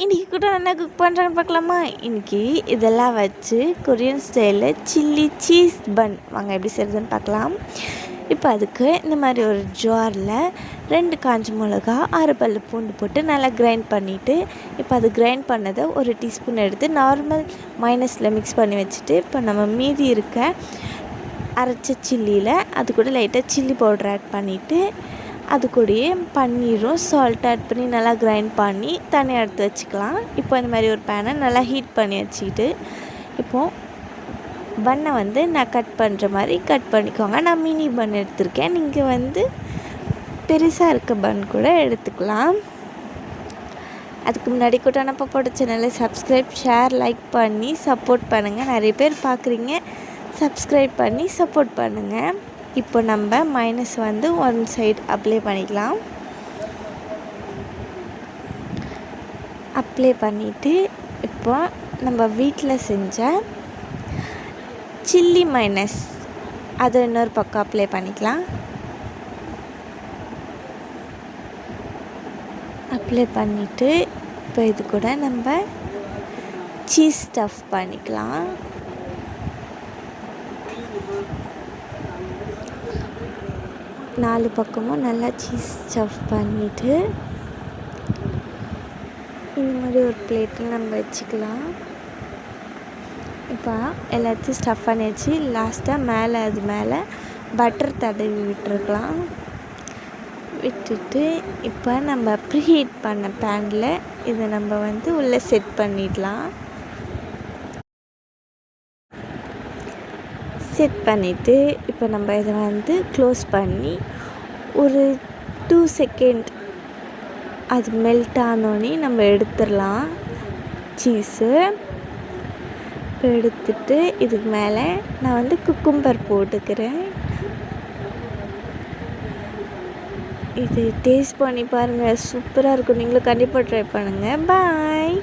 இன்றைக்கி கூட என்ன குக் பண்ணுறேன்னு பார்க்கலாமா? இன்றைக்கி இதெல்லாம் வச்சு கொரியன் ஸ்டைலில் சில்லி சீஸ் பன் வாங்க எப்படி செய்கிறதுன்னு பார்க்கலாம். இப்போ அதுக்கு இந்த மாதிரி ஒரு ஜாரில் 2 காஞ்ச மிளகா 6 பல்லு பூண்டு போட்டு நல்லா கிரைண்ட் பண்ணிவிட்டு, இப்போ அது கிரைண்ட் பண்ணதை ஒரு டீஸ்பூன் எடுத்து நார்மல் மைனஸில் மிக்ஸ் பண்ணி வச்சுட்டு, இப்போ நம்ம மீதி இருக்க அரைச்ச சில்லியில் அது கூட லைட்டாக சில்லி பவுடர் ஆட் பண்ணிவிட்டு, அது கூடயே பன்னீரும் சால்ட் ஆட் பண்ணி நல்லா கிரைண்ட் பண்ணி தனியாக எடுத்து வச்சுக்கலாம். இப்போ இந்த மாதிரி ஒரு பேனை நல்லா ஹீட் பண்ணி வச்சுக்கிட்டு, இப்போது பன்னை நான் கட் பண்ணுற மாதிரி கட் பண்ணிக்கோங்க. நான் மினி பன் எடுத்திருக்கேன். நீங்கள் பெருசாக இருக்க பன் கூட எடுத்துக்கலாம். அதுக்கு முன்னாடி கூட நம்ம போட்ட சேனலை சப்ஸ்கிரைப், ஷேர், லைக் பண்ணி சப்போர்ட் பண்ணுங்கள். நிறைய பேர் பார்க்குறீங்க, சப்ஸ்கிரைப் பண்ணி சப்போர்ட் பண்ணுங்கள். இப்போ நம்ம மைனஸ் 1 சைடு அப்ளை பண்ணிக்கலாம். அப்ளை பண்ணிவிட்டு இப்போ நம்ம வீட்டில் செஞ்ச சில்லி மைனஸ் அதை இன்னொரு பக்கம் அப்ளை பண்ணிக்கலாம். அப்ளை பண்ணிவிட்டு இப்போ இது கூட நம்ம சீஸ் ஸ்டஃப் பண்ணிக்கலாம். நாலு பக்கமும் நல்லா சீஸ் ஸ்டஃப் பண்ணிவிட்டு இந்த மாதிரி ஒரு பிளேட்டில் நம்ம வச்சுக்கலாம். இப்போ எல்லாத்தையும் ஸ்டஃப் பண்ணி வச்சு லாஸ்ட்டாக அது மேலே பட்டர் தடவி விட்டுருக்கலாம். விட்டுட்டு இப்போ நம்ம ப்ரீஹீட் பண்ண பேனில் இதை நம்ம உள்ளே செட் பண்ணிடலாம். செட் பண்ணிவிட்டு இப்போ நம்ம இதை க்ளோஸ் பண்ணி ஒரு 2 செகண்ட் அது மெல்ட் ஆனோடனே நம்ம எடுத்துடலாம் சீஸு. இப்போ எடுத்துட்டு இதுக்கு மேலே நான் குக்கும்பர் போட்டுக்கிறேன். இது டேஸ்ட் பண்ணி பாருங்கள், சூப்பராக இருக்கும். நீங்களும் கண்டிப்பாக ட்ரை பண்ணுங்கள். பாய்.